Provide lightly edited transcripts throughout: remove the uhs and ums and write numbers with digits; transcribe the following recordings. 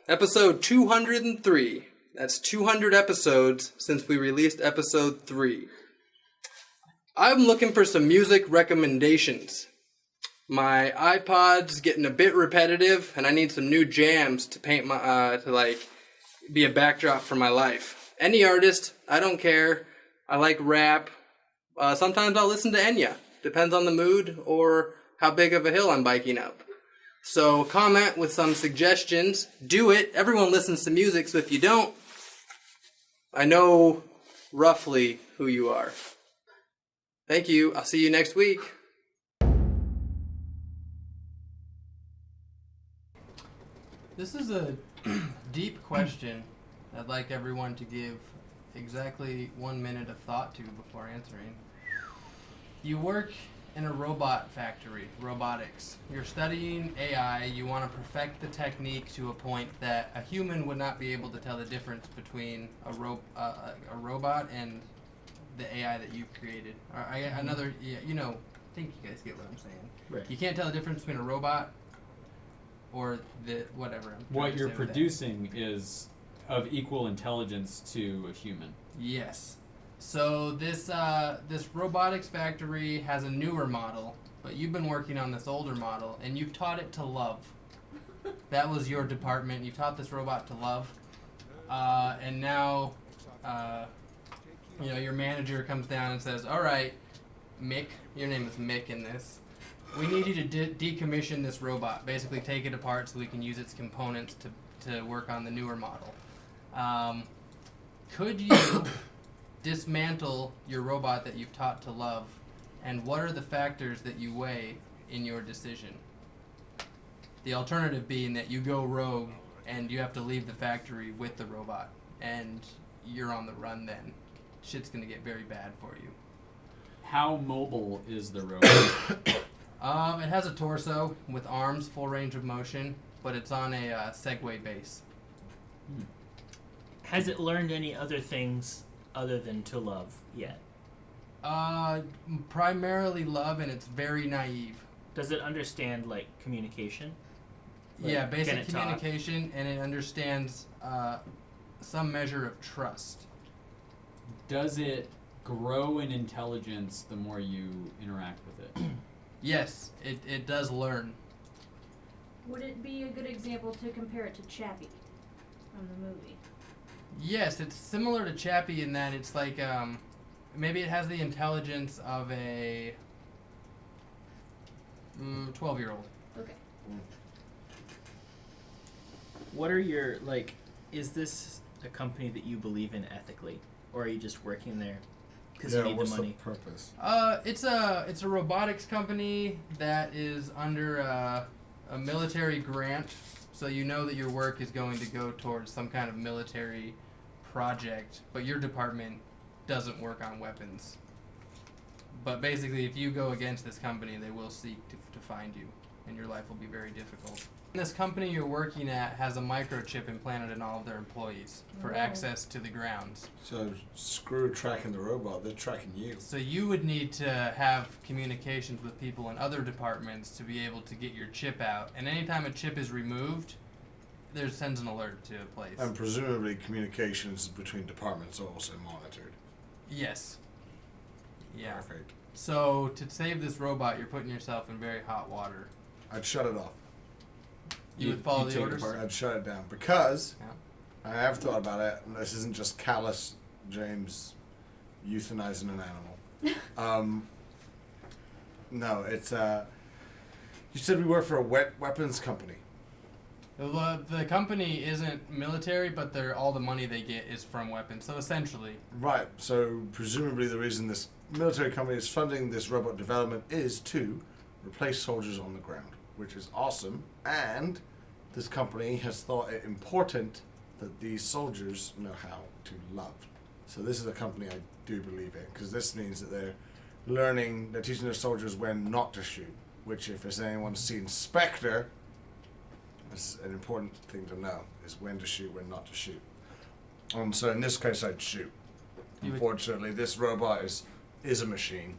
Episode 203. That's 200 episodes since we released episode 3. I'm looking for some music recommendations. My iPod's getting a bit repetitive, and I need some new jams to paint my be a backdrop for my life. Any artist, I don't care. I like rap. Sometimes I'll listen to Enya. Depends on the mood or how big of a hill I'm biking up. So comment with some suggestions. Do it. Everyone listens to music, so if you don't, I know roughly who you are. Thank you. I'll see you next week. This is a deep question I'd like everyone to give exactly 1 minute of thought to before answering. You work in a robot factory, robotics. You're studying AI. You want to perfect the technique to a point that a human would not be able to tell the difference between a robot and the AI that you've created. I think you guys get what I'm saying. Right. You can't tell the difference between a robot or the whatever. What you're producing is of equal intelligence to a human. Yes. So this robotics factory has a newer model, but you've been working on this older model, and you've taught it to love. That was your department. You taught this robot to love, and now, your manager comes down and says, "All right, Mick, your name is Mick in this. We need you to decommission this robot. Basically, take it apart so we can use its components to work on the newer model. Could you dismantle your robot that you've taught to love, and what are the factors that you weigh in your decision? The alternative being that you go rogue and you have to leave the factory with the robot, and you're on the run then. Shit's going to get very bad for you." How mobile is the robot? It has a torso with arms, full range of motion, but it's on a Segway base. Has it learned any other things other than to love yet? Primarily love, and it's very naive. Does it understand, communication? Yeah, basic communication, and it understands some measure of trust. Does it grow in intelligence the more you interact with it? Yes, it does learn. Would it be a good example to compare it to Chappie from the movie? Yes, it's similar to Chappie in that it's like, maybe it has the intelligence of a 12-year-old. Okay. What are your, is this a company that you believe in ethically? Or are you just working there because you need the money? What's the purpose? It's a robotics company that is under a military grant, so you know that your work is going to go towards some kind of military project, but your department doesn't work on weapons. But basically, if you go against this company, they will seek to find you, and your life will be very difficult. This company you're working at has a microchip implanted in all of their employees for access to the grounds. So screw tracking the robot, they're tracking you. So you would need to have communications with people in other departments to be able to get your chip out. And anytime a chip is removed, there sends an alert to a place. And presumably communications between departments are also monitored. Yes. Yeah. Perfect. So to save this robot, you're putting yourself in very hot water. I'd shut it off. You would follow the take it orders? apart? I'd shut it down because Yeah. I have thought about it, and this isn't just callous James euthanizing an animal. No, it's you said we work for a weapons company. The company isn't military, but all the money they get is from weapons. So essentially, Right, so presumably the reason this military company is funding this robot development is to replace soldiers on the ground, which is awesome, and this company has thought it important that these soldiers know how to love. So this is a company I do believe in, because this means that they're teaching their soldiers when not to shoot, which if there's anyone's seen Spectre, it's an important thing to know, is when to shoot, when not to shoot. So in this case, I'd shoot. Unfortunately, this robot is a machine.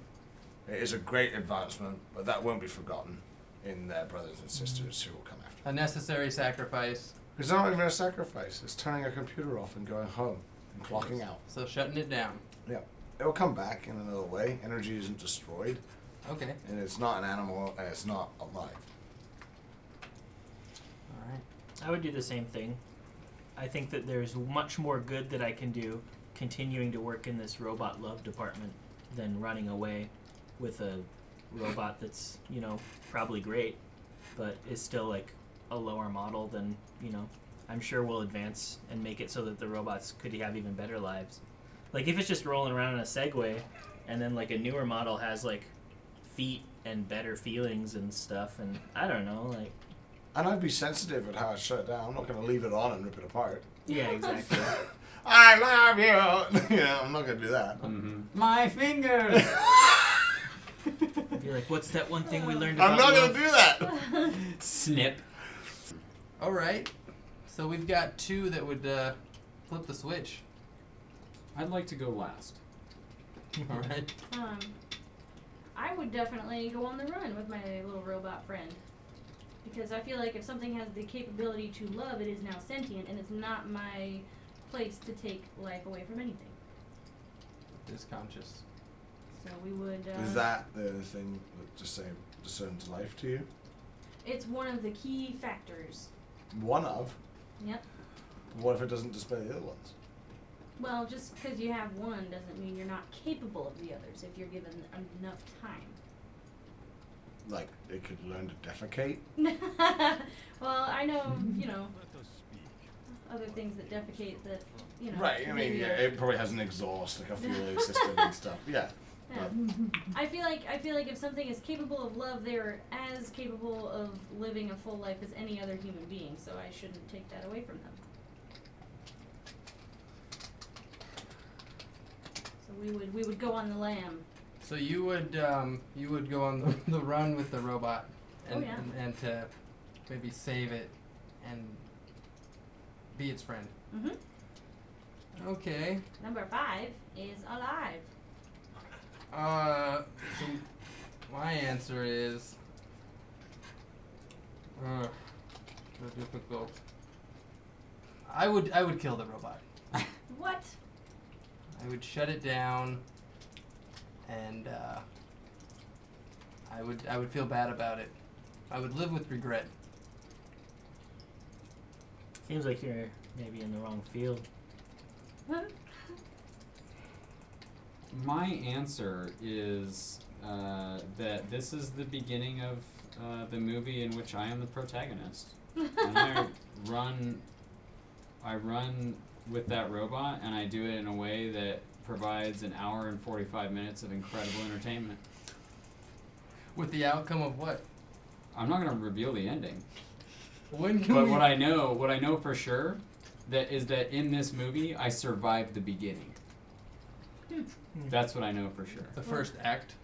It is a great advancement, but that won't be forgotten in their brothers and sisters who will come after. a necessary sacrifice. It's not even a sacrifice. It's turning a computer off and going home and clocking out. So shutting it down. Yeah. It'll come back in another way. Energy isn't destroyed. Okay. And it's not an animal and it's not alive. All right. I would do the same thing. I think that there's much more good that I can do continuing to work in this robot love department than running away with a robot that's, you know, probably great, but is still like a lower model than, you know, I'm sure we'll advance and make it so that the robots could have even better lives. Like if it's just rolling around in a Segway and then like a newer model has like feet and better feelings and stuff, and I don't know, like. And I'd be sensitive at how I shut it down. I'm not going to leave it on and rip it apart. Yeah, exactly. I love you. I'm not going to do that. Mm-hmm. My fingers. Be like, what's that one thing we learned I'm about not love? going to do that. Snip. All right. So we've got two that would flip the switch. I'd like to go last. All right. I would definitely go on the run with my little robot friend. Because I feel like if something has the capability to love, it is now sentient, and it's not my place to take life away from anything. Is conscious. So we would. Is that the thing that just discerns life to you? It's one of the key factors. One of? Yep. What if it doesn't display the other ones? Well, just because you have one doesn't mean you're not capable of the others if you're given enough time. Like, it could learn to defecate? Well, I know, you know, other things that defecate that, you know. Right, I mean, maybe yeah, it probably has an exhaust, like a fueling system and stuff. Yeah. Yeah. I feel like if something is capable of love, they're as capable of living a full life as any other human being. So I shouldn't take that away from them. So we would go on the lam. So you would go on the run with the robot, and, Oh, yeah. and to maybe save it and be its friend. Mm-hmm. Okay. Number 5 is alive. So my answer is difficult. I would kill the robot. What? I would shut it down, and I would feel bad about it. I would live with regret. Seems like you're maybe in the wrong field. My answer is that this is the beginning of the movie in which I am the protagonist. And I run with that robot, and I do it in a way that provides an hour and 45 minutes of incredible entertainment. With the outcome of what? I'm not going to reveal the ending. When can But we? what I know for sure, is that in this movie I survived the beginning. That's what I know for sure. The first act.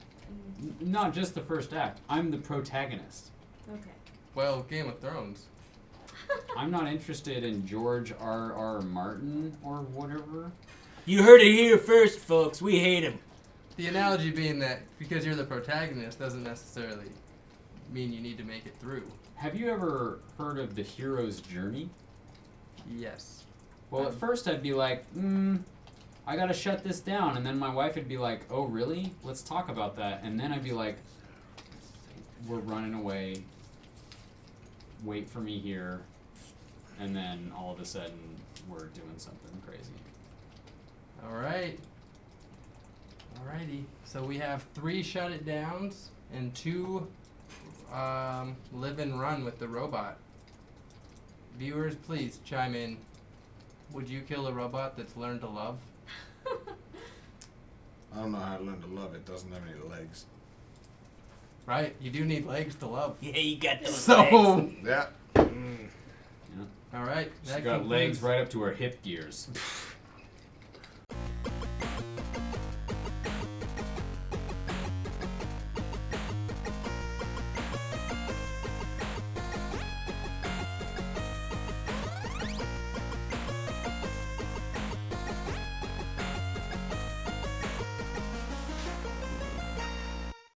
Not just the first act. I'm the protagonist. Okay. Well, Game of Thrones. I'm not interested in George R.R. Martin or whatever. You heard it here first, folks. We hate him. The analogy being that because you're the protagonist doesn't necessarily mean you need to make it through. Have you ever heard of the hero's journey? Yes. Well, at first I'd be like, I gotta shut this down. And then my wife would be like, oh, really? Let's talk about that. And then I'd be like, we're running away. Wait for me here. And then all of a sudden, we're doing something crazy. All right. Alrighty. So we have 3 shut it downs and 2 live and run with the robot. Viewers, please chime in. Would you kill a robot that's learned to love? I don't know how to learn to love. It doesn't have any legs. Right. You do need legs to love. Yeah, you got those So. legs. Yeah. All right. She got legs right up to her hip gears.